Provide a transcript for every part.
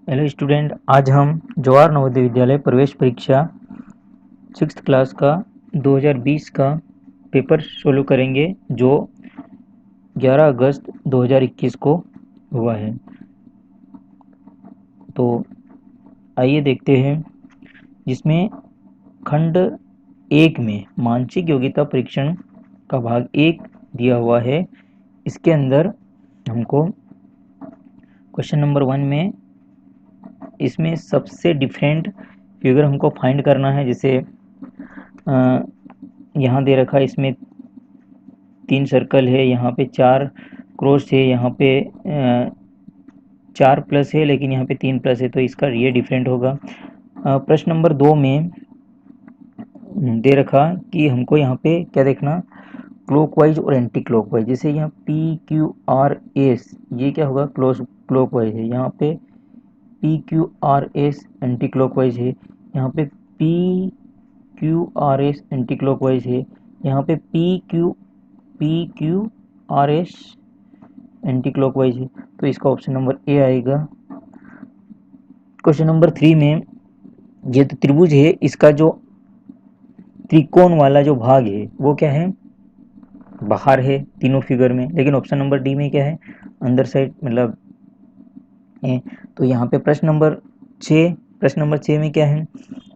Hello student, आज हम जवाहर नवोदय विद्यालय प्रवेश परीक्षा 6th क्लास का 2020 का पेपर सोल्व करेंगे जो 11 अगस्त 2021 को हुआ है। तो आइए देखते हैं, जिसमें खंड 1 में मानसिक योग्यता परीक्षण का भाग 1 दिया हुआ है। इसके अंदर हमको क्वेश्चन नंबर 1 में इसमें सबसे डिफरेंट फिगर हमको फाइंड करना है। जैसे यहाँ दे रखा है, इसमें 3 सर्कल है, यहाँ पे 4 क्रॉस है, यहाँ पे 4 प्लस है लेकिन यहाँ पे 3 प्लस है, तो इसका ये डिफरेंट होगा। प्रश्न नंबर 2 में दे रखा कि हमको यहाँ पे क्या देखना, क्लॉकवाइज और एंटी क्लॉकवाइज। जैसे यहाँ पी क्यू आर एस, ये क्या होगा, क्लॉकवाइज है। यहाँ पे P Q R S anti clockwise है। यहाँ पे P Q R S anti clockwise है। यहाँ पे P Q R S anti clockwise है, तो इसका ऑप्शन नंबर ए आएगा। क्वेश्चन नंबर 3 में ये तो त्रिभुज है, इसका जो त्रिकोण वाला जो भाग है वो क्या है, बाहर है तीनों फिगर में, लेकिन ऑप्शन नंबर डी में क्या है, अंदर साइड मतलब है। तो यहाँ पे प्रश्न नंबर 6 में क्या है,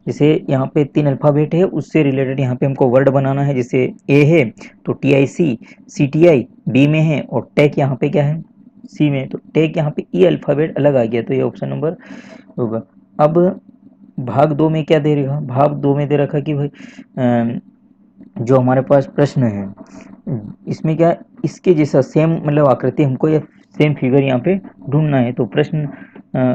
जैसे यहाँ पे 3 अल्फ़ाबेट है, उससे रिलेटेड यहाँ पे हमको वर्ड बनाना है। जैसे ए है तो TIC, CTI बी में है, और टेक यहाँ पे क्या है, सी में। तो टेक यहाँ पे ई अल्फ़ाबेट अलग आ गया, तो ये ऑप्शन नंबर होगा। अब भाग 2 में क्या दे रखा, भाग 2 में दे रखा कि भाई जो हमारे पास प्रश्न है इसमें क्या, इसके जैसा सेम मतलब आकृति हमको या सेम फिगर यहाँ पे ढूंढना है। तो प्रश्न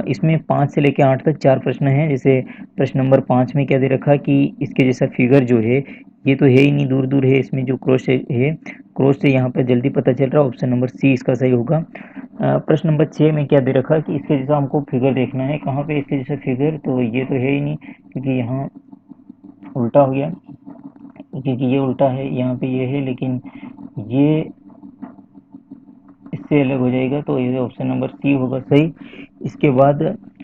इसमें 5 से लेकर 8 तक 4 प्रश्न हैं। जैसे प्रश्न नंबर 5 में क्या दे रखा कि इसके जैसा फिगर जो है ये तो है ही नहीं, दूर दूर है, इसमें जो क्रॉस है क्रॉस से यहाँ पे जल्दी पता चल रहा है, ऑप्शन नंबर सी इसका सही होगा। प्रश्न नंबर 6 में क्या दे रखा कि इसके जैसा हमको फिगर देखना है, कहाँ पे इसके जैसा फिगर, तो ये तो है ही नहीं क्योंकि यहाँ उल्टा हो गया, क्योंकि ये उल्टा है, यहाँ पे ये है लेकिन ये इससे अलग हो जाएगा, तो ये ऑप्शन नंबर सी होगा सही। इसके बाद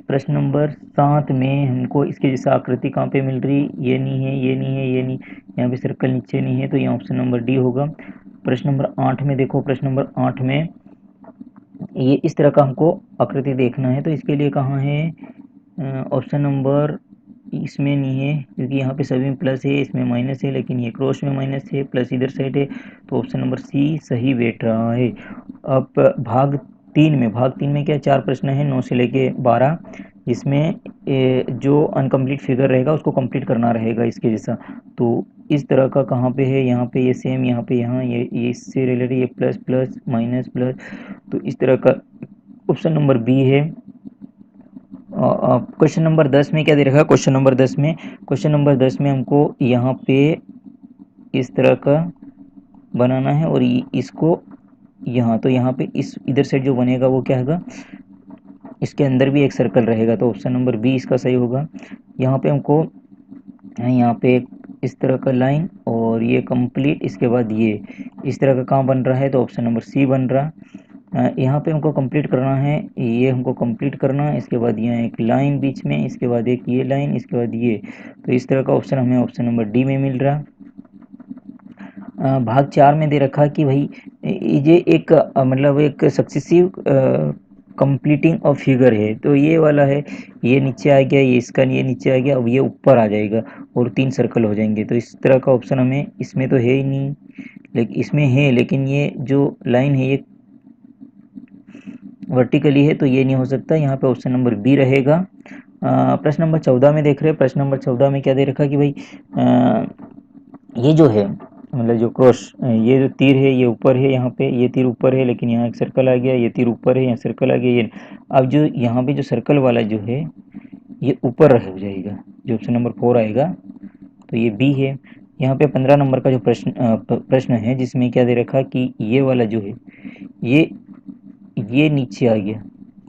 प्रश्न नंबर 7 में हमको इसके जैसा आकृति कहाँ पे मिल रही, ये नहीं है, ये नहीं है, ये नहीं, यहाँ पे सर्कल नीचे नहीं है, तो यहाँ ऑप्शन नंबर डी होगा। प्रश्न नंबर 8 में देखो, प्रश्न नंबर 8 में ये इस तरह का हमको आकृति देखना है, तो इसके लिए कहाँ है, ऑप्शन नंबर इसमें नहीं है क्योंकि यहाँ पे सभी में प्लस है, इसमें माइनस है, लेकिन ये क्रॉस में माइनस है, प्लस इधर साइड है, तो ऑप्शन नंबर सी सही बैठ रहा है। अब भाग तीन में क्या, 4 प्रश्न है 9 से लेके 12, जिसमें जो अनकम्प्लीट फिगर रहेगा उसको कंप्लीट करना रहेगा इसके जैसा। तो इस तरह का कहाँ पे है, यहाँ पे ये सेम, यहाँ पे यहाँ ये इससे रिलेटेड, ये प्लस प्लस माइनस प्लस, तो इस तरह का ऑप्शन नंबर बी है। क्वेश्चन नंबर 10 में क्या दे रखा है, क्वेश्चन नंबर 10 में हमको यहाँ पे इस तरह का बनाना है, और इसको यहाँ, तो यहाँ पे इस इधर साइड जो बनेगा वो क्या होगा, इसके अंदर भी एक सर्कल रहेगा, तो ऑप्शन नंबर बी इसका सही होगा। यहाँ पे हमको यहाँ पे इस तरह का लाइन और ये कंप्लीट, इसके बाद ये इस तरह का काम बन रहा है, तो ऑप्शन नंबर सी बन रहा। यहाँ पे हमको कंप्लीट करना है, ये हमको कंप्लीट करना है, इसके बाद यहाँ एक लाइन बीच में, इसके बाद एक ये लाइन, इसके बाद ये, तो इस तरह का ऑप्शन हमें ऑप्शन नंबर डी में मिल रहा। भाग 4 में दे रखा कि भाई ये एक मतलब एक सक्सेसिव कंप्लीटिंग ऑफ फिगर है, तो ये वाला है, ये नीचे आ गया, ये इसका ये नीचे आ गया, अब ये ऊपर आ जाएगा और 3 सर्कल हो जाएंगे, तो इस तरह का ऑप्शन हमें, इसमें तो है ही नहीं, लेकिन इसमें है, लेकिन ये जो लाइन है ये वर्टिकली है, तो ये नहीं हो सकता, यहाँ पे ऑप्शन नंबर बी रहेगा। प्रश्न नंबर 14 में देख रहे हैं, प्रश्न नंबर 14 में क्या दे रखा कि भाई ये जो है मतलब जो क्रॉस, ये जो तीर है ये ऊपर है, यहाँ पे ये तीर ऊपर है, लेकिन यहाँ एक सर्कल आ गया, ये तीर ऊपर है, यहाँ सर्कल आ गया, ये अब जो यहाँ पे जो सर्कल वाला जो है ये ऊपर रह जाएगा, जो ऑप्शन नंबर 4 आएगा, तो ये बी है। यहाँ पे 15 नंबर का जो प्रश्न है, जिसमें क्या दे रखा कि ये वाला जो है ये ये नीचे आ गया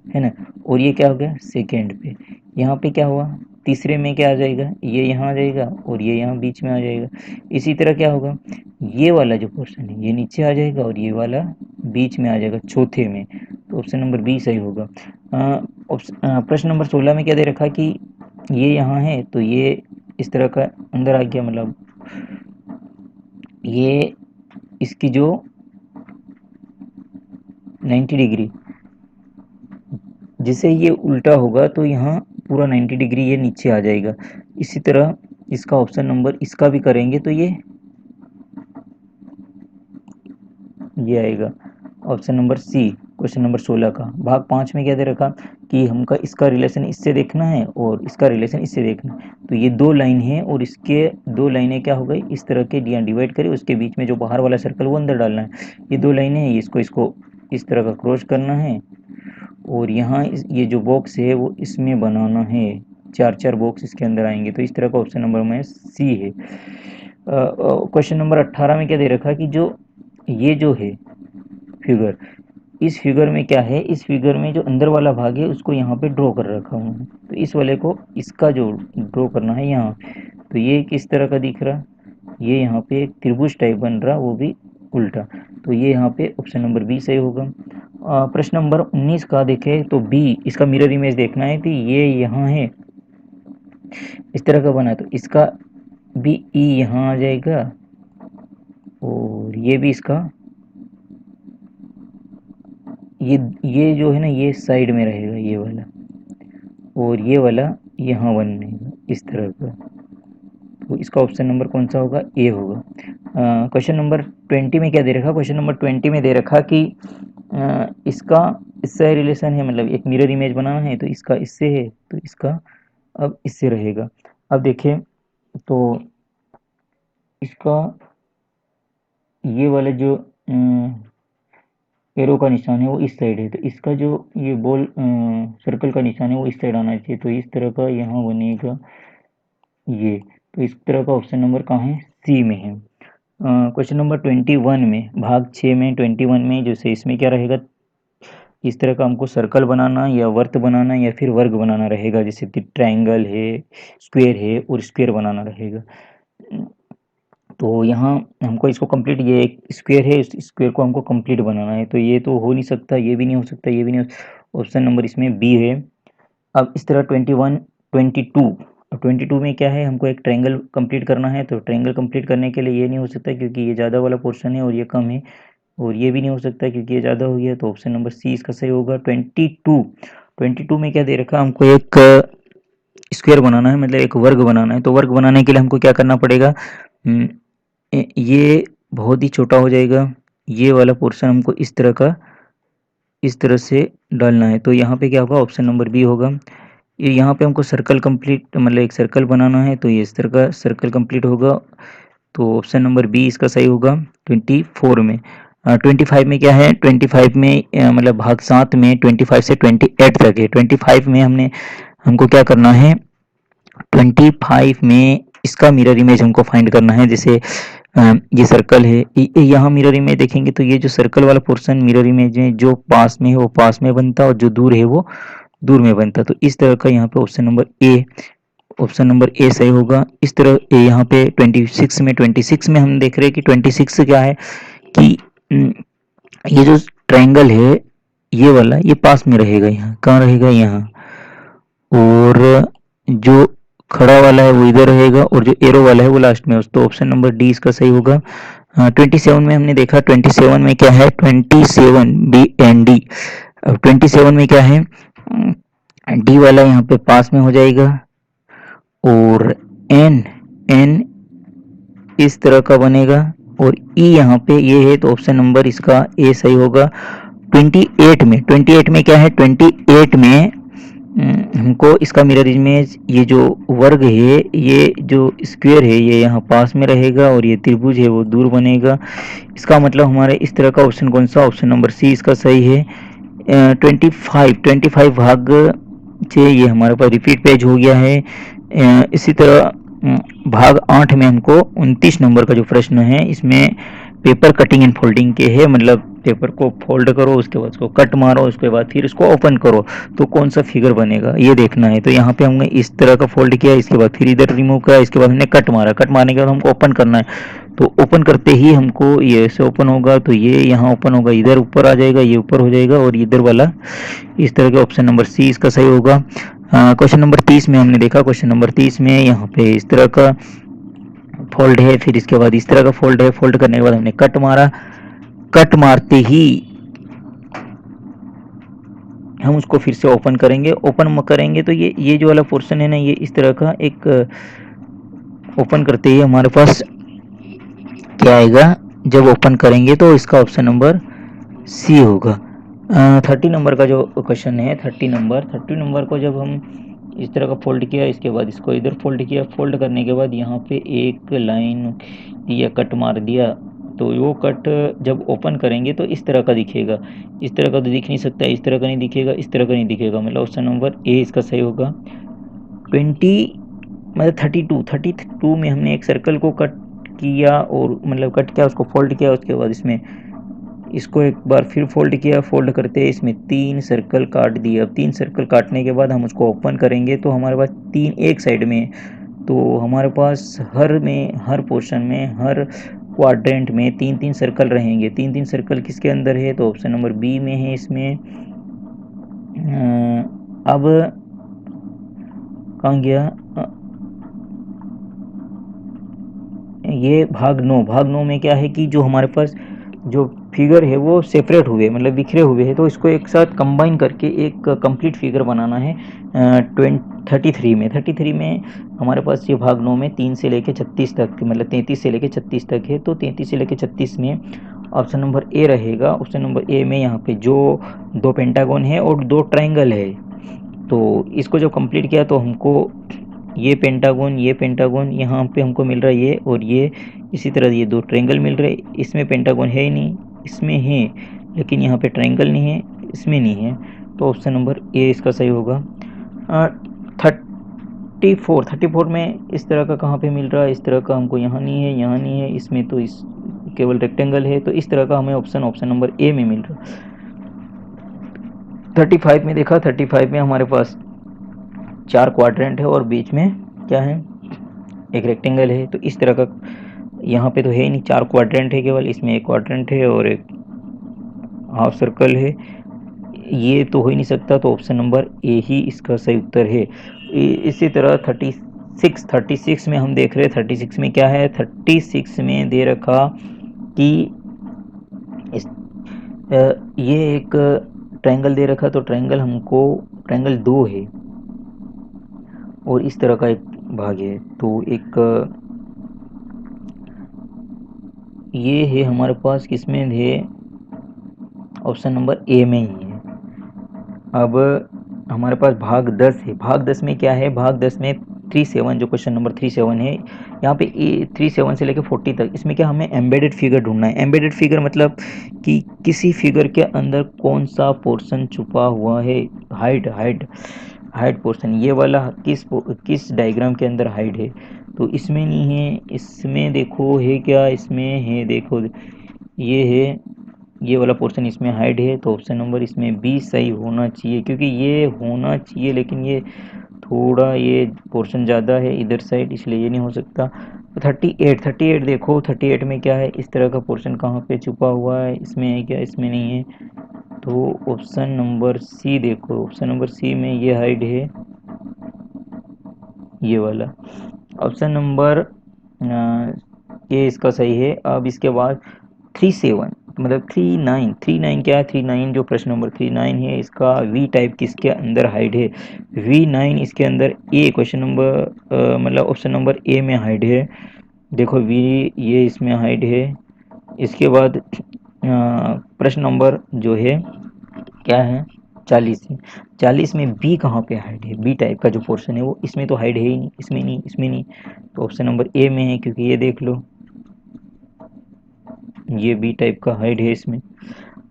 है ना, और ये क्या हो गया सेकेंड पे, यहाँ पे क्या हुआ, तीसरे में क्या आ जाएगा, ये यहाँ आ जाएगा और ये यहाँ बीच में आ जाएगा। इसी तरह क्या होगा, ये वाला जो पोर्शन है ये नीचे आ जाएगा और ये वाला बीच में आ जाएगा चौथे में, तो ऑप्शन नंबर बी सही होगा। प्रश्न नंबर 16 में क्या दे रखा कि ये यहाँ है तो ये इस तरह का अंदर आ गया, मतलब ये इसकी जो 90 डिग्री, जिसे ये उल्टा होगा तो यहाँ पूरा 90 डिग्री ये नीचे आ जाएगा। इसी तरह इसका ऑप्शन नंबर इसका भी करेंगे तो ये आएगा option number C, question number 16 का। भाग 5 में क्या दे रखा कि हमका इसका रिलेशन इससे देखना है और इसका रिलेशन इससे देखना है। तो ये दो लाइन है और इसके दो लाइनें क्या हो गई, इस तरह के डिवाइड करें, उसके बीच में जो बाहर वाला सर्कल वो अंदर डालना है। ये दो लाइनें हैं, इसको इस तरह का क्रॉस करना है और यहाँ ये जो बॉक्स है वो इसमें बनाना है, चार चार बॉक्स इसके अंदर आएंगे। तो इस तरह का ऑप्शन नंबर में सी है। क्वेश्चन नंबर 18 में क्या दे रखा कि जो ये जो है फिगर, इस फिगर में क्या है, इस फिगर में जो अंदर वाला भाग है उसको यहाँ पे ड्रॉ कर रखा हूँ। तो इस वाले को इसका जो ड्रॉ करना है यहाँ, तो ये किस तरह का दिख रहा, ये यहाँ पे एक त्रिभुज टाइप बन रहा, वो भी उल्टा। तो ये यहाँ पे ऑप्शन नंबर बी सही होगा। प्रश्न नंबर 19 का देखें तो बी, इसका मिरर इमेज देखना है कि ये यहाँ है इस तरह का बना, तो इसका भी ई यहाँ आ जाएगा और ये भी इसका ये जो है ना ये साइड में रहेगा ये वाला, और ये वाला यहाँ बनेगा इस तरह का। तो इसका ऑप्शन नंबर कौन सा होगा, ए होगा। क्वेश्चन नंबर 20 में क्या दे रखा, क्वेश्चन नंबर 20 में दे रखा कि इसका इससे रिलेशन है, मतलब एक मिरर इमेज बनाना है, तो इसका इससे है तो इसका अब इससे रहेगा। अब देखें तो इसका ये वाला जो एरो का निशान है वो इस साइड है, तो इसका जो ये बॉल सर्कल का निशान है वो इस साइड आना चाहिए। तो इस तरह का यहाँ बनेगा ये, तो इस तरह का ऑप्शन नंबर कहाँ है, सी में है। क्वेश्चन नंबर 21 में, भाग 6 में 21 में जैसे इसमें क्या रहेगा, इस तरह का हमको सर्कल बनाना या वर्त बनाना या फिर वर्ग बनाना रहेगा, जैसे कि ट्रायंगल है, स्क्वायर है और स्क्वायर बनाना रहेगा। तो यहाँ हमको इसको कंप्लीट, ये एक स्क्वायर है, इस स्क्वायर को हमको कंप्लीट बनाना है, तो ये तो हो नहीं सकता, ये भी नहीं हो सकता, ये भी नहीं हो सकता। ऑप्शन नंबर इसमें बी है। अब इस तरह 21 22, अब 22 में क्या है, हमको एक ट्रायंगल कंप्लीट करना है, तो ट्रायंगल कंप्लीट करने के लिए ये नहीं हो सकता क्योंकि ये ज़्यादा वाला पोर्शन है और ये कम है, और ये भी नहीं हो सकता क्योंकि ये ज़्यादा हो गया। तो ऑप्शन नंबर सी इसका सही होगा। 22 में क्या दे रखा, हमको एक स्क्वायर बनाना है, मतलब एक वर्ग बनाना है। तो वर्ग बनाने के लिए हमको क्या करना पड़ेगा, ये बहुत ही छोटा हो जाएगा, ये वाला पोर्शन हमको इस तरह का इस तरह से डालना है। तो यहाँ पे क्या होगा, ऑप्शन नंबर बी होगा। ये यहाँ पे हमको सर्कल कंप्लीट, मतलब एक सर्कल बनाना है, तो ये इस तरह का सर्कल कंप्लीट होगा। तो ऑप्शन नंबर बी इसका सही होगा 24 में। 25 में क्या है, 25 में मतलब भाग 7 में 25 से 28 तक है। 25 में हमको क्या करना है, 25 में इसका मिरर इमेज हमको फाइंड करना है। जैसे ये सर्कल है, यहाँ मिरर इमेज देखेंगे तो ये जो सर्कल वाला पोर्शन मिरर इमेज में जो पास में है वो पास में बनता है और जो दूर है वो दूर में बनता है। तो इस तरह का यहाँ पे ऑप्शन नंबर ए सही होगा। इस तरह यहाँ पे 26 में हम देख रहे हैं कि 26 क्या है कि ये जो ट्रायंगल है ये वाला ये पास में रहेगा, यहाँ कहाँ रहेगा, यहाँ, और जो खड़ा वाला है वो इधर रहेगा और जो एरो वाला है वो लास्ट में। तो ऑप्शन नंबर डी इसका सही होगा। 27 में हमने देखा, 27 में क्या है, 27 बी एंड डी। अब 27 में क्या है, डी वाला यहाँ पे पास में हो जाएगा और एन इस तरह का बनेगा और ई यहाँ पे ये है, तो ऑप्शन नंबर इसका ए सही होगा। 28 में क्या है, 28 में हमको इसका मिरर इमेज, ये जो वर्ग है, ये जो स्क्वायर है ये यहाँ पास में रहेगा और ये त्रिभुज है वो दूर बनेगा। इसका मतलब हमारे इस तरह का ऑप्शन कौन सा, ऑप्शन नंबर सी इसका सही है। 25 भाग 6 ये हमारे पास रिपीट पेज हो गया है। इसी तरह भाग 8 में हमको 29 नंबर का जो प्रश्न है, इसमें पेपर कटिंग एंड फोल्डिंग के है, मतलब पेपर को फोल्ड करो, उसके बाद उसको कट मारो, उसके बाद फिर इसको ओपन करो तो कौन सा फिगर बनेगा ये देखना है। तो यहाँ पे हमने इस तरह का फोल्ड किया, इसके बाद फिर इधर रिमूव करा, इसके बाद हमने कट मारा, कट मारने के बाद हमको ओपन करना है। तो ओपन करते ही हमको ये ऐसे ओपन होगा, तो ये यहाँ ओपन होगा, इधर ऊपर आ जाएगा, ये ऊपर हो जाएगा और इधर वाला इस तरह के। ऑप्शन नंबर सी इसका सही होगा। क्वेश्चन नंबर 30 में हमने देखा, क्वेश्चन नंबर 30 में यहाँ पे इस तरह का फोल्ड है, फिर इसके बाद इस तरह का फोल्ड है, फोल्ड करने के बाद हमने कट मारा, कट मारते ही हम उसको फिर से ओपन करेंगे, ओपन करेंगे तो ये जो वाला पोर्शन है ना, ये इस तरह का एक ओपन करते ही हमारे पास क्या आएगा, जब ओपन करेंगे तो इसका ऑप्शन नंबर सी होगा। 30 नंबर का जो क्वेश्चन है, 30 नंबर को जब हम इस तरह का फोल्ड किया, इसके बाद इसको इधर फोल्ड किया, फोल्ड करने के बाद यहाँ पे एक लाइन या कट मार दिया, तो वो कट जब ओपन करेंगे तो इस तरह का दिखेगा। इस तरह का तो दिख नहीं सकता, इस तरह का नहीं दिखेगा, इस तरह का नहीं दिखेगा, मतलब ऑप्शन नंबर ए इसका सही होगा। 20 मतलब 32 में हमने एक सर्कल को कट किया, और मतलब कट किया, उसको फोल्ड किया, उसके बाद इसमें इसको एक बार फिर फोल्ड किया, फोल्ड करते इसमें 3 सर्कल काट दिए। अब 3 सर्कल काटने के बाद हम उसको ओपन करेंगे तो हमारे पास 3 एक साइड में, तो हमारे पास हर पोर्शन में, हर क्वाड्रेंट में 3 3 सर्कल रहेंगे। 3 3 सर्कल किसके अंदर है, तो ऑप्शन नंबर बी में है इसमें। अब कहाँ गया, ये भाग 9 में क्या है कि जो हमारे पास जो फिगर है वो सेपरेट हुए, मतलब बिखरे हुए हैं, तो इसको एक साथ कंबाइन करके एक कंप्लीट फिगर बनाना है। 33 में हमारे पास ये भाग 9 में 3 से लेके 36 तक, मतलब 33 से लेके 36 तक है, तो 33 से लेके 36 में ऑप्शन नंबर ए रहेगा। ऑप्शन नंबर ए में यहाँ पे जो 2 पेंटागन है और 2 ट्राइंगल है, तो इसको जब कंप्लीट किया तो हमको ये पेंटागन यहाँ पे हमको मिल रहा है, ये और ये, इसी तरह ये 2 ट्रायंगल मिल रहे। इसमें पेंटागन है ही नहीं, इसमें है लेकिन यहाँ पे ट्रायंगल नहीं है, इसमें नहीं है, तो ऑप्शन नंबर ए इसका सही होगा। 34 में इस तरह का कहाँ पे मिल रहा है, इस तरह का हमको यहाँ नहीं है, यहाँ नहीं है, इसमें तो इस केवल रेक्टेंगल है, तो इस तरह का हमें ऑप्शन नंबर ए में मिल रहा है। 35 में देखा, 35 में हमारे पास 4 क्वाड्रेंट है और बीच में क्या है, एक रेक्टेंगल है, तो इस तरह का यहाँ पे तो है ही नहीं, 4 क्वाड्रेंट है केवल, इसमें एक क्वाड्रेंट है और एक हाफ सर्कल है, ये तो हो ही नहीं सकता, तो ऑप्शन नंबर ए ही इसका सही उत्तर है। इसी तरह 36 में हम देख रहे हैं, 36 में क्या है, 36 में दे रखा कि इस ये एक ट्रायंगल दे रखा, तो ट्रायंगल हमको ट्रायंगल 2 है और इस तरह का एक भाग है, तो एक ये है हमारे पास, किसमें है, ऑप्शन नंबर ए में ही है। अब हमारे पास भाग 10 है, भाग 10 में क्या है, भाग 10 में 37 जो क्वेश्चन नंबर 37 है, यहाँ पे 37 से लेकर 40 तक, इसमें क्या हमें एम्बेडेड फिगर ढूंढना है। एम्बेडेड फिगर मतलब कि किसी फिगर के अंदर कौन सा पोर्शन छुपा हुआ है, हाइड हाइड हाइड पोर्शन, ये वाला किस डायग्राम के अंदर हाइड है, तो इसमें नहीं है, इसमें देखो है क्या, इसमें है, देखो ये है, ये वाला पोर्शन इसमें हाइड है, तो ऑप्शन नंबर इसमें बी सही होना चाहिए, क्योंकि ये होना चाहिए लेकिन ये थोड़ा ये पोर्शन ज़्यादा है इधर साइड, इसलिए ये नहीं हो सकता। तो 38 देखो, 38 में क्या है, इस तरह का पोर्शन कहाँ पे छुपा हुआ है, इसमें है क्या, इसमें नहीं है, तो ऑप्शन नंबर सी देखो, ऑप्शन नंबर सी में ये हाइड है, ये वाला। ऑप्शन नंबर ये इसका सही है। अब इसके बाद 37 मतलब 39 क्या है, 39 जो प्रश्न नंबर 39 है, इसका वी टाइप किसके अंदर हाइड है, V9 इसके अंदर ए, क्वेश्चन नंबर मतलब ऑप्शन नंबर ए में हाइड है, देखो वी, ये इसमें हाइड है। इसके बाद प्रश्न नंबर जो है क्या है, 40 है, 40 में बी कहाँ पे हाइड है, बी टाइप का जो पोर्शन है वो इसमें तो हाइड है ही नहीं, इसमें नहीं, इसमें नहीं, तो ऑप्शन नंबर ए में है, क्योंकि ये देख लो ये बी टाइप का हाइड है इसमें।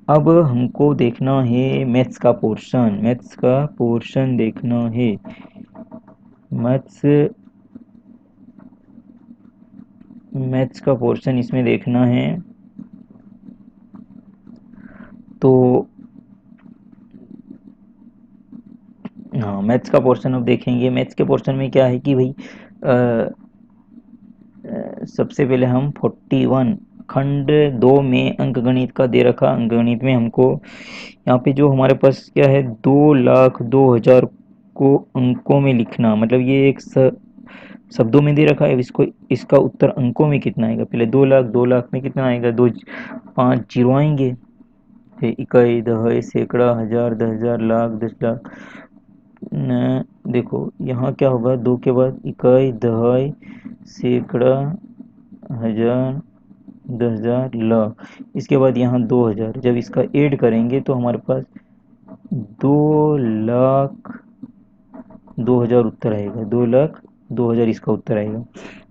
अब हमको देखना है मैथ्स का पोर्शन, मैथ्स का पोर्शन देखना है, मैथ्स मैथ्स का पोर्शन इसमें देखना है, तो हाँ मैथ्स का पोर्शन अब देखेंगे। मैथ्स के पोर्शन में क्या है कि भाई सबसे पहले हम 41 खंड 2 में अंकगणित का दे रखा। अंकगणित में हमको यहाँ पे जो हमारे पास क्या है, 2,02,000 को अंकों में लिखना, मतलब ये एक शब्दों में दे रखा है। इसको इसका उत्तर अंकों में कितना आएगा, पहले 2 लाख, 2 लाख में कितना आएगा, 5 जीरो आएंगे, फिर इकाई, दहाई, सैकड़ा, हजार, 10,000, लाख, 10 लाख। देखो यहाँ क्या होगा, 2 के बाद इकाई, दहाई, सैकड़ा, हजार, 10,000, लाख। इसके बाद यहाँ 2,000। जब इसका ऐड करेंगे तो हमारे पास 2,02,000 उत्तर आएगा। 2,02,000 इसका उत्तर आएगा।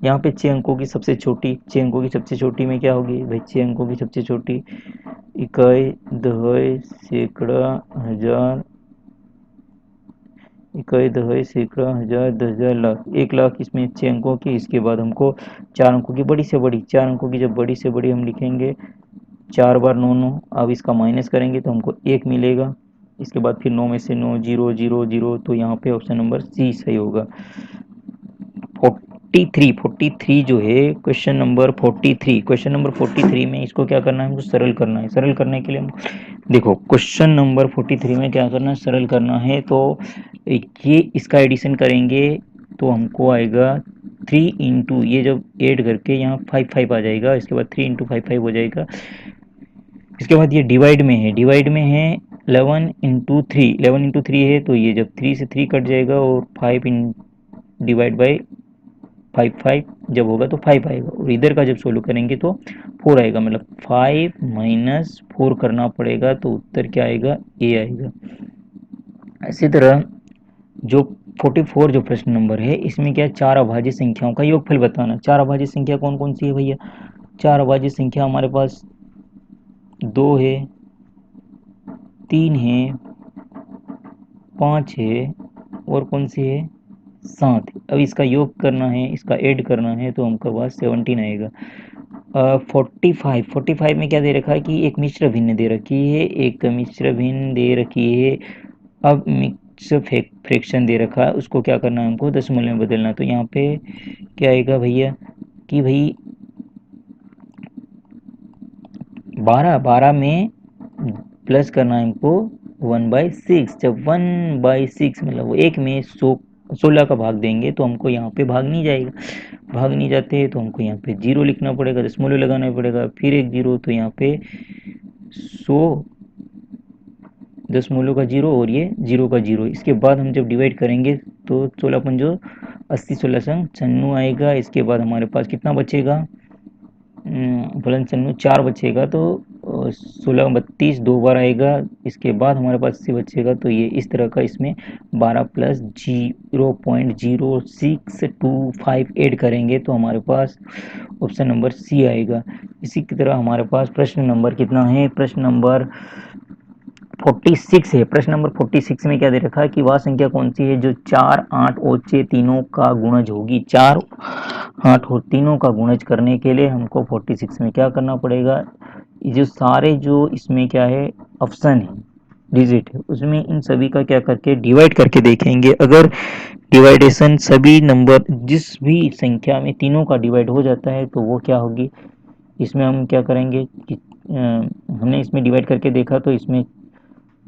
यहाँ पे 6 अंकों की सबसे छोटी, 6 अंकों की सबसे छोटी में क्या होगी भाई, 6 अंकों की सबसे छोटी इकाई, दहाई, सैकड़ा, हजार, इकाई, दहाई, सैकड़ा, हजार, 10,000, लाख। 1 लाख इसमें 6 अंकों की। इसके बाद हमको 4 अंकों की बड़ी से बड़ी, 4 अंकों की जब बड़ी से बड़ी हम लिखेंगे 4 बार 9 9, अब इसका माइनस करेंगे तो हमको 1 मिलेगा। इसके बाद फिर 9 में से 9, 0 0 0, तो यहाँ पे ऑप्शन नंबर सी सही होगा। 43 जो है, क्वेश्चन नंबर 43, क्वेश्चन नंबर 43 में इसको क्या करना है, हमको सरल करना है। सरल करने के लिए हम देखो, क्वेश्चन नंबर 43 में क्या करना है, सरल करना है। तो ये इसका एडिशन करेंगे तो हमको आएगा 3 इंटू, ये जब ऐड करके यहाँ 5 5 आ जाएगा। इसके बाद 3 इंटू 5 5 हो जाएगा। इसके बाद ये डिवाइड में है, डिवाइड में है 11 इंटू 3, 11 इंटू 3 है, तो ये जब 3 से 3 कट जाएगा और 5 इन डिवाइड बाई 5 5 जब होगा तो 5 आएगा, और इधर का जब सोल्व करेंगे तो 4 आएगा, मतलब 5 माइनस 4 करना पड़ेगा, तो उत्तर क्या आएगा, ए आएगा। इसी तरह जो 44 जो प्रश्न नंबर है, इसमें क्या, चार अभाज्य संख्याओं का योगफल बताना। चार अभाज्य संख्या कौन कौन सी है भैया, चार अभाज्य संख्या हमारे पास 2 है, 3 है, 5 है, और कौन सी है, 7। अब इसका योग करना है, इसका ऐड करना है, तो हमको पास 17 आएगा। 45 में क्या दे रखा है कि एक मिश्र भिन्न दे रखी है, एक मिश्र भिन्न दे रखी है। अब मिक्स फ्रैक्शन दे रखा है, उसको क्या करना है, हमको दशमलव में बदलना। तो यहाँ पे क्या आएगा भैया कि भाई 12 में प्लस करना है हमको 1/6। जब 1/6 मतलब वो एक में 16 का भाग देंगे तो हमको यहाँ पे भाग नहीं जाएगा, भाग नहीं जाते हैं तो हमको यहाँ पे 0 लिखना पड़ेगा, दशमलव लगाना पड़ेगा, फिर एक 0, तो यहाँ पे 100 दशमलव का 0 और ये 0 का 0। इसके बाद हम जब डिवाइड करेंगे तो 16 पंजो 80, 16 संग 96 आएगा। इसके बाद हमारे पास कितना बचेगा, फलन 96 4 बचेगा, तो 16 32 दो बार आएगा। इसके बाद हमारे पास 80 बचेगा, तो ये इस तरह का, इसमें 12 प्लस 0.0625 ऐड करेंगे तो हमारे पास ऑप्शन नंबर सी आएगा। इसी की तरह हमारे पास प्रश्न नंबर कितना है, प्रश्न नंबर 46 है। प्रश्न नंबर 46 में क्या दे रखा है कि वह संख्या कौन सी है जो 4, 8 और 6 तीनों का गुणज होगी। 4, 8 और तीनों का गुणज करने के लिए हमको 46 में क्या करना पड़ेगा, जो सारे जो इसमें क्या है ऑप्शन है, डिजिट है, उसमें इन सभी का क्या करके डिवाइड करके देखेंगे। अगर डिवाइडेशन सभी नंबर जिस भी संख्या में तीनों का डिवाइड हो जाता है तो वो क्या होगी, इसमें हम क्या करेंगे कि हमने इसमें डिवाइड करके देखा, तो इसमें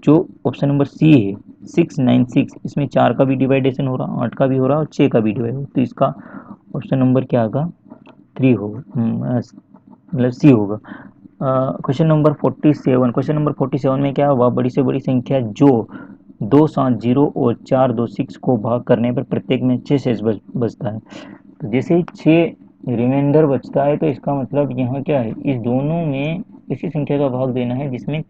जो ऑप्शन नंबर सी है 696, इसमें 4 का भी डिवाइडेशन हो रहा, 8 का भी हो रहा और 6 का भी डिवाइड हो, तो इसका ऑप्शन नंबर क्या होगा, 3 होगा, मतलब सी होगा। क्वेश्चन नंबर 47, क्वेश्चन नंबर 47 में क्या, वह बड़ी से बड़ी संख्या जो 2 7 0 और 4 2 6 को भाग करने पर प्रत्येक में 6 शेष बचता है। तो जैसे ही 6 रिमाइंडर बचता है, तो इसका मतलब यहाँ क्या है, इस दोनों में इसी संख्या का भाग देना है जिसमें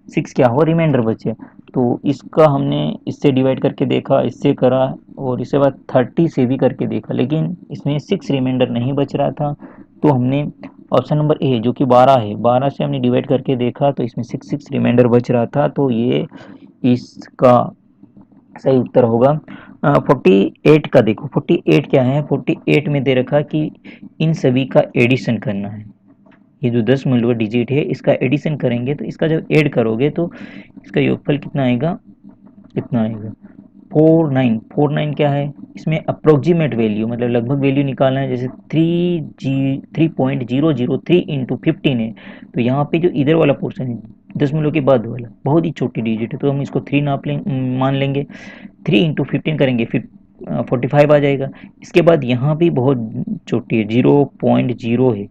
6 क्या हो, रिमाइंडर बचे। तो इसका हमने इससे डिवाइड करके देखा, इससे करा, और इसके बाद 30 से भी करके देखा, लेकिन इसमें 6 रिमाइंडर नहीं बच रहा था, तो हमने ऑप्शन नंबर ए जो कि 12 है, 12 से हमने डिवाइड करके देखा, तो इसमें 6 रिमाइंडर बच रहा था, तो ये इसका सही उत्तर होगा। 48 का देखो, 48 क्या है, 48 में दे रखा कि इन सभी का एडिशन करना है। ये जो 10 मूलवा डिजिट है इसका एडिशन करेंगे, तो इसका जब ऐड करोगे तो इसका योगफल कितना आएगा, कितना आएगा, 49 क्या है, इसमें अप्रोक्सीमेट वैल्यू मतलब लगभग वैल्यू निकालना है। जैसे 3.003 इंटू 15 है, तो यहाँ पे जो इधर वाला पोर्शन है 10 के बाद वाला बहुत ही छोटी डिजिट है, तो हम इसको 3 मान लेंगे। 3 इंटू 15 करेंगे फिर 45 आ जाएगा। इसके बाद यहाँ भी बहुत छोटी है, 0.0 है,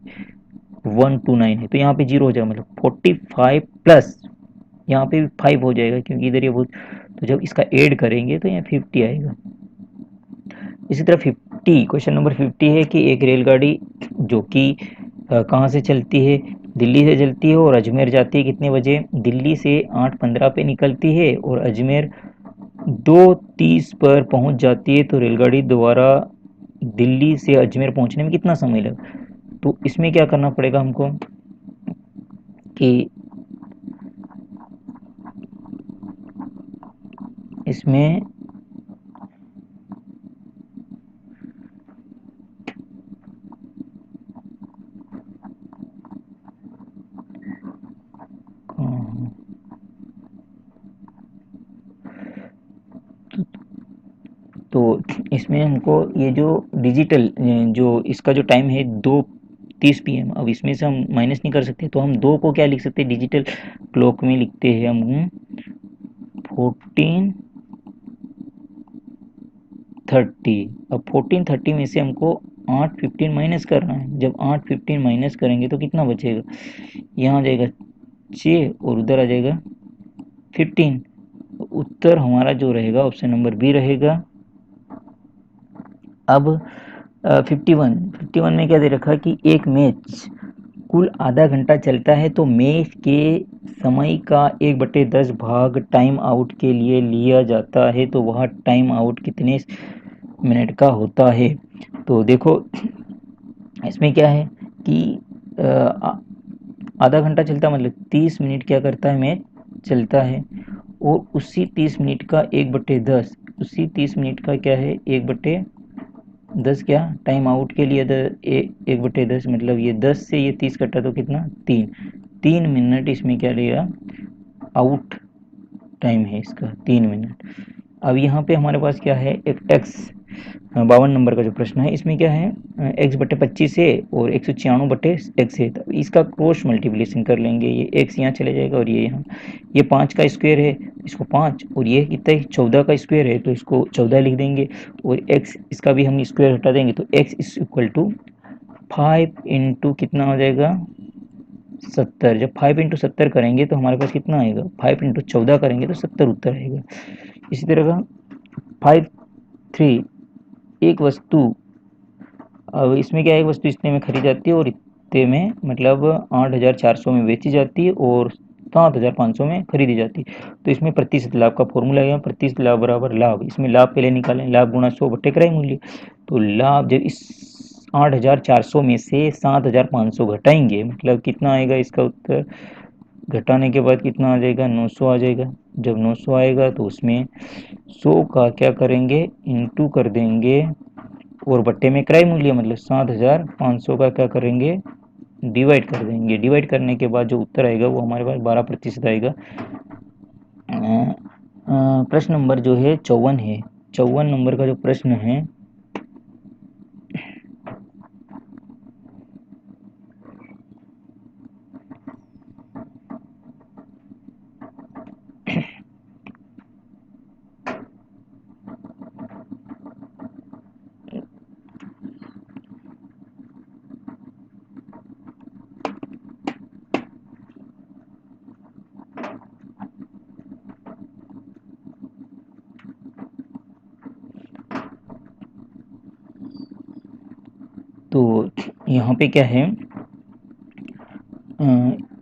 129 है, तो यहाँ पे 0 हो जाएगा, मतलब 45 प्लस यहाँ पे भी 5 हो जाएगा क्योंकि इधर ये बहुत, तो जब इसका ऐड करेंगे तो यहाँ 50 आएगा। इसी तरह 50, क्वेश्चन नंबर 50 है कि एक रेलगाड़ी जो कि कहाँ से चलती है, दिल्ली से चलती है और अजमेर जाती है कितने बजे, दिल्ली से 8:15 पे निकलती है और अजमेर 2:30 पर पहुंच जाती है, तो रेलगाड़ी द्वारा दिल्ली से अजमेर पहुंचने में कितना समय लगा। तो इसमें क्या करना पड़ेगा हमको कि इसमें तो इसमें हमको ये जो डिजिटल जो इसका जो टाइम है 2:30 PM, अब इसमें से हम माइनस नहीं कर सकते, तो हम 2 को क्या लिख सकते हैं, डिजिटल क्लॉक में लिखते हैं हम 14:30। अब 14:30 में से हमको 8:15 माइनस करना है। जब 8:15 माइनस करेंगे तो कितना बचेगा, यहाँ आ जाएगा 6 और उधर आ जाएगा 15। उत्तर हमारा जो रहेगा ऑप्शन नंबर बी रहेगा। अब 51 में क्या दे रखा है कि एक मैच कुल आधा घंटा चलता है, तो मैच के समय का 1/10 भाग टाइम आउट के लिए लिया जाता है, तो वह टाइम आउट कितने मिनट का होता है। तो देखो इसमें क्या है कि आधा घंटा चलता मतलब 30 मिनट क्या करता है, मैच चलता है, और उसी 30 मिनट का 1/10, उसी 30 मिनट का क्या है 1/10 क्या टाइम आउट के लिए 1/10, मतलब ये 10 से ये 30 कटा तो कितना 3 मिनट इसमें क्या लेगा, आउट टाइम है इसका 3 मिनट। अब यहाँ पे हमारे पास क्या है, एक एक्स 52 नंबर का जो प्रश्न है, इसमें क्या है x/25 है और 196/x है, तो इसका क्रॉस मल्टीप्लिकेशन कर लेंगे। ये x यहाँ चले जाएगा और ये यहाँ, ये 5 का स्क्वायर है, इसको 5, और ये कितना है 14 का स्क्वायर है, तो इसको 14 लिख देंगे, और x इसका भी हम स्क्वायर हटा देंगे, तो x is equal to 5 into कितना हो जाएगा 70। जब 5 इंटू 70 करेंगे तो हमारे पास कितना आएगा, 5 इंटू 14 करेंगे तो 70 उत्तर आएगा। इसी तरह का 53, एक वस्तु, अब इसमें क्या है, एक वस्तु इतने में खरीदी जाती है और इतने में मतलब 8,400 में बेची जाती है और 7,500 में खरीदी जाती है। तो इसमें प्रतिशत लाभ का फॉर्मूला है, प्रतिशत लाभ बराबर लाभ, इसमें लाभ पहले निकालें, लाभ गुणा 100/क्रय मूल्य। तो लाभ जब इस 8,400 में से 7,500 घटाएंगे मतलब कितना आएगा, इसका उत्तर घटाने के बाद कितना आ जाएगा 900 आ जाएगा। जब 900 आएगा तो उसमें 100 का क्या करेंगे इंटू कर देंगे और बट्टे में क्रय मूल्य मतलब 7,500 का क्या करेंगे डिवाइड कर देंगे। डिवाइड करने के बाद जो उत्तर आएगा वो हमारे पास 12% आएगा। प्रश्न नंबर जो है 54 है, 54 नंबर का जो प्रश्न है, तो यहाँ पे क्या है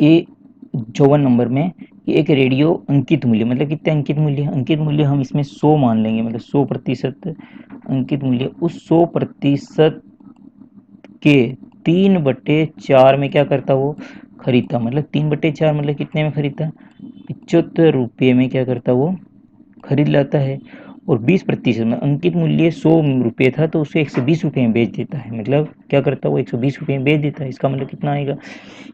ए 54 नंबर में कि एक रेडियो अंकित मूल्य मतलब कितने अंकित मूल्य, अंकित मूल्य हम इसमें 100 मान लेंगे, मतलब 100% अंकित मूल्य, उस 100% के 3/4 में क्या करता वो खरीदता, मतलब 3/4 मतलब कितने में खरीदता 75 रुपये में क्या करता वो खरीद लाता है। और 20% में अंकित मूल्य 100 रुपये था तो उसे 120 रुपये में बेच देता है, मतलब क्या करता है वो 120 रुपये में बेच देता है। इसका मतलब कितना आएगा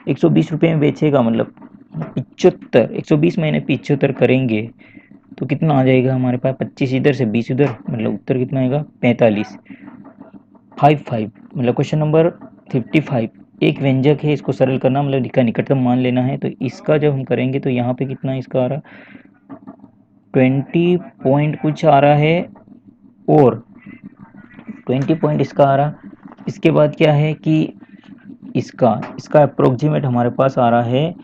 120 रुपये में बेचेगा, मतलब 75, 120 महीने 75 करेंगे तो कितना आ जाएगा हमारे पास, 25 इधर से 20 उधर, मतलब उत्तर कितना आएगा 45। 55 मतलब क्वेश्चन नंबर 55 एक व्यंजक है, इसको सरल करना मतलब इसका निकटतम मान लेना है। तो इसका जब हम करेंगे तो यहाँ पे कितना इसका आ रहा, 20 पॉइंट कुछ आ रहा है, और 20 पॉइंट इसका आ रहा। इसके बाद क्या है कि इसका इसका अप्रोक्सीमेट हमारे पास आ रहा है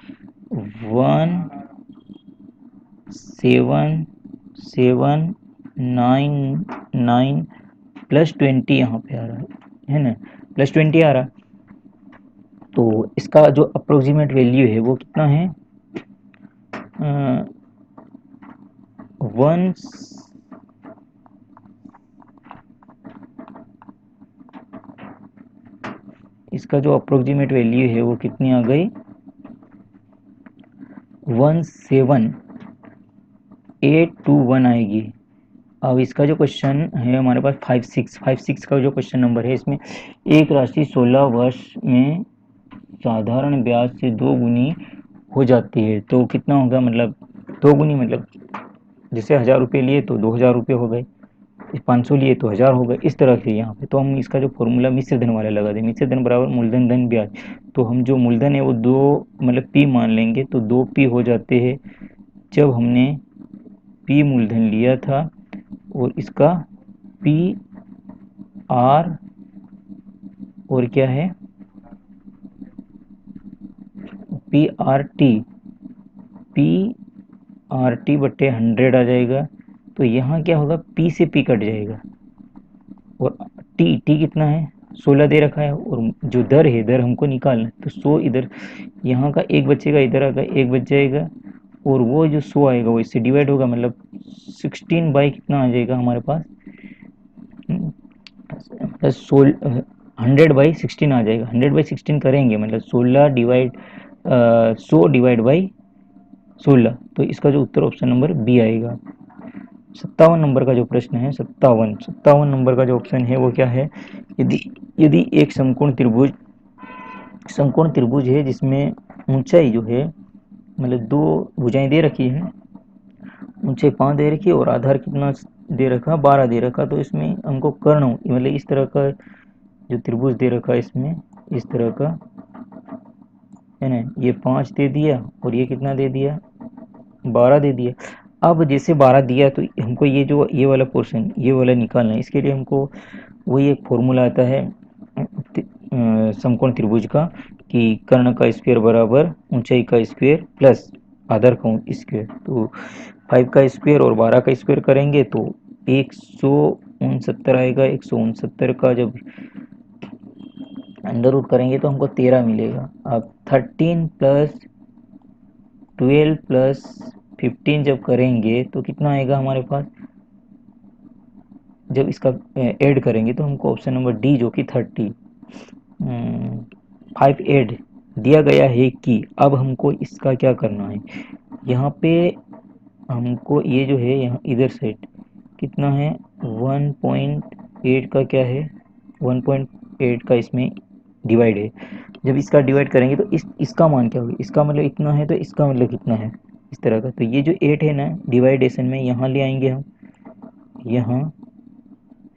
1779 प्लस 20 यहाँ पे आ रहा है ना, प्लस 20 आ रहा। तो इसका जो अप्रोक्सीमेट वैल्यू है वो कितना है, वन इसका जो अप्रोक्सीमेट वैल्यू है वो कितनी आ गई, 17821 आएगी। अब इसका जो क्वेश्चन है हमारे पास 56 का जो क्वेश्चन नंबर है, इसमें एक राशि 16 वर्ष में साधारण ब्याज से 2 गुनी हो जाती है, तो कितना होगा, मतलब 2 गुनी मतलब जैसे 1000 रुपये लिए तो 2000 रुपये हो गए, 500 लिए तो 1000 हो गए, इस तरह से यहाँ पे। तो हम इसका जो फॉर्मूला मिश्र धन वाला लगा दें, मिश्र धन बराबर मूलधन धन ब्याज। तो हम जो मूलधन है वो 2 मतलब पी मान लेंगे, तो 2 पी हो जाते हैं जब हमने पी मूलधन लिया था, और इसका पी आर और क्या है पी आर टी बट्टे 100 आ जाएगा। तो यहाँ क्या होगा, पी से पी कट जाएगा, और टी कितना है 16 दे रखा है, और जो दर है दर हमको निकालना है, तो 100 इधर यहाँ का एक बचेगा, इधर आएगा एक बच जाएगा, और वो जो 100 आएगा वो इससे डिवाइड होगा, मतलब 16 बाई कितना आ जाएगा हमारे पास, प्लस 100/16 आ जाएगा। 100/16 करेंगे मतलब 100/16, तो इसका जो उत्तर ऑप्शन नंबर बी आएगा। 57 नंबर का जो प्रश्न है, 57 नंबर का जो ऑप्शन है वो क्या है, यदि यदि एक समकोण त्रिभुज है जिसमें ऊंचाई जो है, मतलब 2 भुजाएं दे रखी है, ऊंचाई 5 दे रखी है और आधार कितना दे रखा, 12 दे रखा। तो इसमें हमको कर्ण मतलब इस तरह का जो त्रिभुज दे रखा है, इसमें इस तरह का है ना, ये 5 दे दिया और ये कितना दे दिया, 12 दे दिया। अब जैसे 12 दिया तो हमको ये जो ये वाला पोर्शन ये वाला निकालना है, इसके लिए हमको वही एक फॉर्मूला आता है समकोण त्रिभुज का, कि कर्ण का स्क्वायर बराबर ऊंचाई का स्क्वायर प्लस आधार का स्क्वायर। तो 5 का स्क्वायर और 12 का स्क्वायर करेंगे तो 169 आएगा। 169 का जब अंडर रूट करेंगे तो हमको 13 मिलेगा। अब 13 प्लस 12 प्लस 15 जब करेंगे तो कितना आएगा हमारे पास, जब इसका ऐड करेंगे तो हमको ऑप्शन नंबर डी जो कि 5 ऐड दिया गया है कि अब हमको इसका क्या करना है, यहाँ पे हमको ये जो है यहाँ इधर साइड कितना है 1.8 का क्या है, 1.8 का इसमें डिवाइड है। जब इसका डिवाइड करेंगे तो इसका मान क्या होगा, इसका मतलब इतना है तो इसका मतलब कितना है, इस तरह का। तो ये जो 8 है ना डिवाइडेशन में यहाँ ले आएंगे हम, यहाँ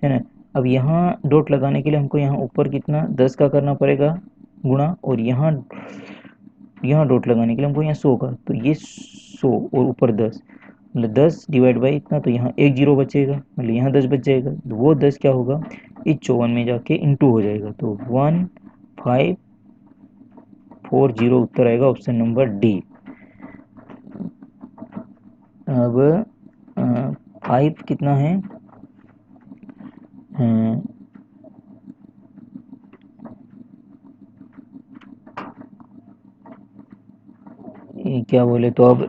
है ना। अब यहाँ डॉट लगाने के लिए हमको यहाँ ऊपर कितना 10 का करना पड़ेगा गुणा, और यहाँ डॉट लगाने के लिए हमको यहाँ 100 का, तो ये 100 और ऊपर 10 मतलब 10 डिवाइड बाई इतना, तो यहाँ एक जीरो बचेगा, मतलब यहाँ 10 बच जाएगा। तो वो 10 क्या होगा, इस 54 में जाके इंटू हो जाएगा, तो 1540 उत्तर आएगा ऑप्शन नंबर डी। अब 5 कितना है, क्या बोले तो अब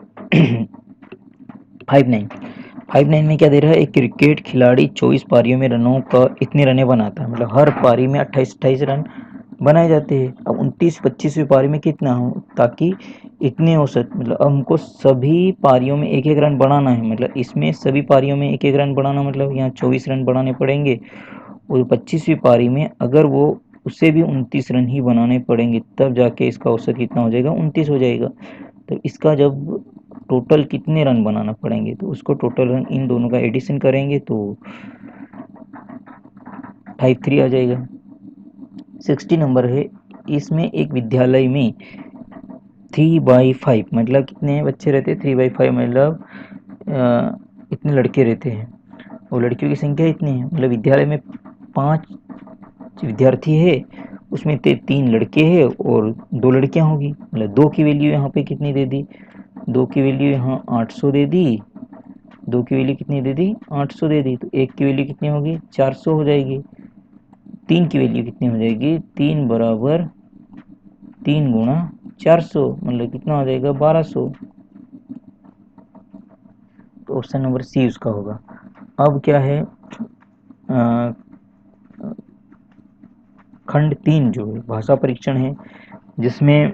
5-9 में क्या दे रहा है, एक क्रिकेट खिलाड़ी 24 पारियों में रनों का इतने रने बनाता है, मतलब हर पारी में 28-28 रन बनाए जाते हैं। अब 29-25वीं पारी में कितना हो, ताकि इतने औसत मतलब अब हमको सभी पारियों में एक एक रन बढ़ाना है, मतलब इसमें सभी पारियों में एक एक रन बढ़ाना, मतलब यहाँ 24 रन बढ़ाने पड़ेंगे, और 25वीं पारी में अगर वो उससे भी 29 रन ही बनाने पड़ेंगे, तब जाके इसका औसत कितना हो जाएगा 29 हो जाएगा। तो इसका जब टोटल कितने रन बनाना पड़ेंगे, तो उसको टोटल रन इन दोनों का एडिशन करेंगे तो 53 आ जाएगा। 60 नंबर है, इसमें एक विद्यालय में 3/5 मतलब कितने बच्चे रहते हैं, 3/5 मतलब इतने लड़के रहते हैं और लड़कियों की संख्या इतनी है, मतलब विद्यालय में 5 विद्यार्थी है, उसमें 3 लड़के हैं और 2 लड़कियां होगी, मतलब 2 की वैल्यू यहाँ पे कितनी दे दी, 2 की वैल्यू यहाँ 800 दे दी, 2 की वैल्यू कितनी दे दी 800 दे दी, तो 1 की वैल्यू कितनी होगी 400 हो जाएगी, 3 की वैल्यू कितनी हो जाएगी 3 बराबर 3 गुणा 400 मतलब कितना हो जाएगा 1200, तो ऑप्शन नंबर सी उसका होगा। अब क्या है खंड 3 जो है भाषा परीक्षण है, जिसमें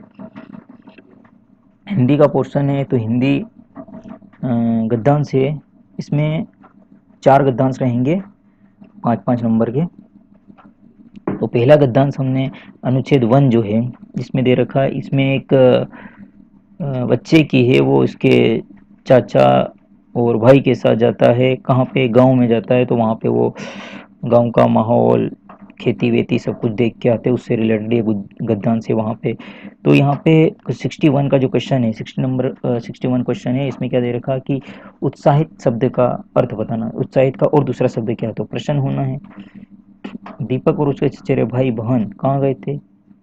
हिंदी का पोर्शन है, तो हिंदी गद्यांश है, इसमें 4 गद्यांश रहेंगे 5-5 नंबर के। तो पहला गद्यांश हमने अनुच्छेद 1 जो है इसमें दे रखा है, इसमें एक बच्चे की है, वो इसके चाचा और भाई के साथ जाता है, कहाँ पे गांव में जाता है, तो वहाँ पे वो गांव का माहौल खेती वेती सब कुछ देख के आते हैं, उससे रिलेटेड ये गद्यांश है वहाँ पे। तो यहाँ पे 61 का जो क्वेश्चन है 61 क्वेश्चन है, इसमें क्या दे रखा कि उत्साहित शब्द का अर्थ बताना, उत्साहित का और दूसरा शब्द क्या है, तो प्रश्न होना है दीपक और उसके चचेरे भाई बहन कहाँ गए थे,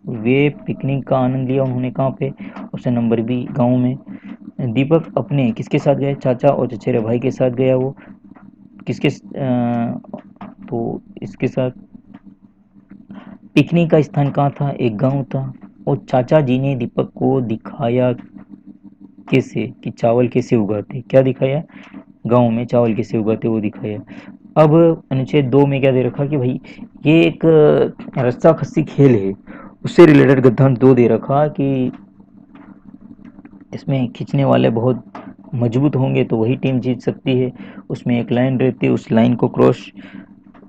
वे पिकनिक का आनंद लिया उन्होंने कहाँ पे, ऑप्शन नंबर बी गाँव में। दीपक अपने किसके साथ गए, चाचा और चचेरे भाई के साथ गया, वो किसके तो इसके साथ पिकनिक का स्थान कहाँ था, एक गांव था, और चाचा जी ने दीपक को दिखाया कैसे कि चावल कैसे उगाते, क्या दिखाया, गांव में चावल कैसे उगाते वो दिखाया। अब अनुच्छेद 2 में क्या दे रखा कि भाई ये एक रस्सा खस्सी खेल है, उससे रिलेटेड गद्यांश 2 दे रखा कि इसमें खींचने वाले बहुत मजबूत होंगे तो वही टीम जीत सकती है, उसमें एक लाइन रहती है, उस लाइन को क्रॉस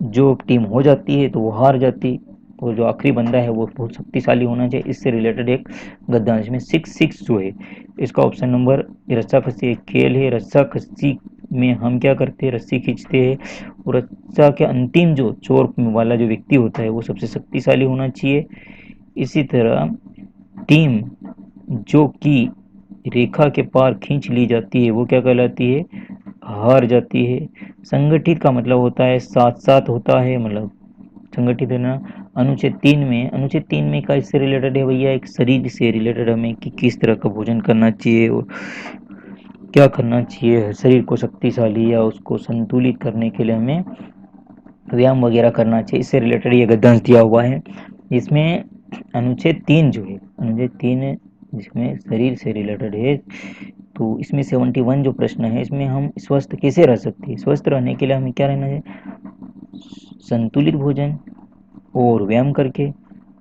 जो टीम हो जाती है तो वो हार जाती, और जो आखिरी बंदा है वो बहुत शक्तिशाली होना चाहिए, इससे रिलेटेड एक गद्यांश में 6 जो है इसका ऑप्शन नंबर, रस्सा खस्सी एक खेल है, रस्सा खस्सी में हम क्या करते हैं रस्सी खींचते हैं, और रस्सा के अंतिम जो चोर वाला जो व्यक्ति होता है वो सबसे शक्तिशाली होना चाहिए। इसी तरह टीम जो कि रेखा के पार खींच ली जाती है वो क्या कहलाती है, हार जाती है। संगठित का मतलब होता है साथ साथ होता है, मतलब संगठित है ना। अनुच्छेद 3 में का इससे रिलेटेड है भैया, एक शरीर से रिलेटेड हमें कि किस तरह का भोजन करना चाहिए और क्या करना चाहिए शरीर को शक्तिशाली या उसको संतुलित करने के लिए हमें व्यायाम वगैरह करना चाहिए, इससे रिलेटेड ये गद्यांश दिया हुआ है। इसमें अनुच्छेद 3 जो है अनुच्छेद 3 जिसमें शरीर से रिलेटेड है, तो इसमें 71 जो प्रश्न है इसमें हम स्वस्थ कैसे रह सकते हैं, स्वस्थ रहने के लिए हमें क्या रहना है, संतुलित भोजन और व्यायाम करके।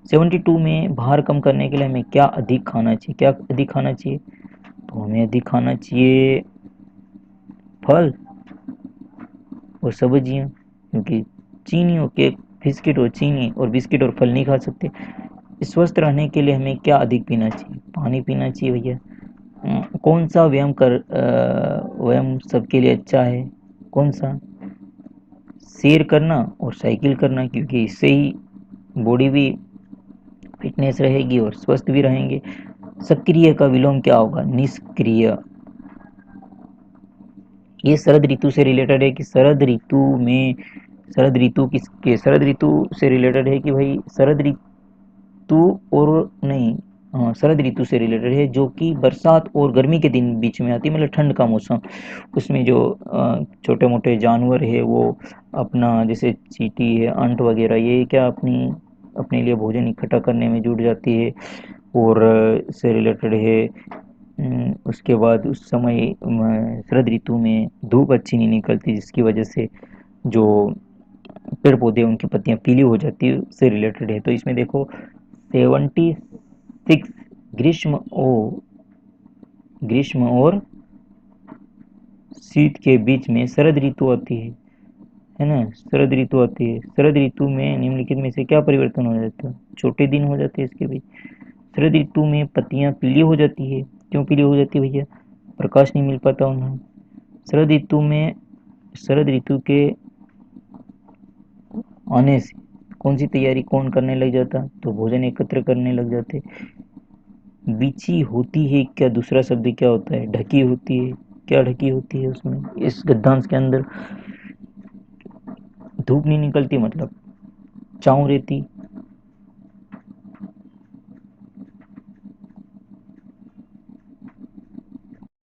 72 में भार कम करने के लिए हमें क्या अधिक खाना चाहिए, क्या अधिक खाना चाहिए, तो हमें अधिक खाना चाहिए फल और सब्जियां, क्योंकि चीनी और केक बिस्किट और चीनी और बिस्किट और फल नहीं खा सकते। स्वस्थ रहने के लिए हमें क्या अधिक पीना चाहिए, पानी पीना चाहिए भैया। कौन सा व्यायाम सबके लिए अच्छा है, कौन सा, सैर करना और साइकिल करना, क्योंकि इससे ही बॉडी भी फिटनेस रहेगी और स्वस्थ भी रहेंगे। सक्रिय का विलोम क्या होगा, निष्क्रिय। ये शरद ऋतु से रिलेटेड है कि शरद ऋतु में, शरद ऋतु किसके, शरद ऋतु से रिलेटेड है कि भाई शरद ऋतु और नहीं, हाँ शरद ऋतु से रिलेटेड है जो कि बरसात और गर्मी के दिन बीच में आती है, मतलब ठंड का मौसम। उसमें जो छोटे मोटे जानवर है वो अपना, जैसे चींटी है अंट वगैरह, ये क्या अपने लिए भोजन इकट्ठा करने में जुट जाती है, और इससे रिलेटेड है। उसके बाद उस समय शरद ऋतु में धूप अच्छी नहीं निकलती, जिसकी वजह से जो पेड़ पौधे उनकी पत्तियां पीली हो जाती है, उससे रिलेटेड है। तो इसमें देखो 76 ग्रीष्म और शीत के बीच में शरद ऋतु आती है ना, शरद ऋतु आती है। शरद ऋतु में निम्नलिखित में से क्या परिवर्तन हो जाता है, छोटे दिन हो जाते हैं इसके बीच। शरद ऋतु में पत्तियां पीली हो जाती है, क्यों पीली हो जाती है भैया, प्रकाश नहीं मिल पाता उन्हें। शरद ऋतु के आने से कौन सी तैयारी कौन करने लग जाता, तो भोजन एकत्र करने लग जाते। बिछी होती है, क्या दूसरा शब्द क्या होता है, ढकी होती है, क्या ढकी होती है उसमें, इस गद्यांश के अंदर धूप नहीं निकलती मतलब छाँव रहती,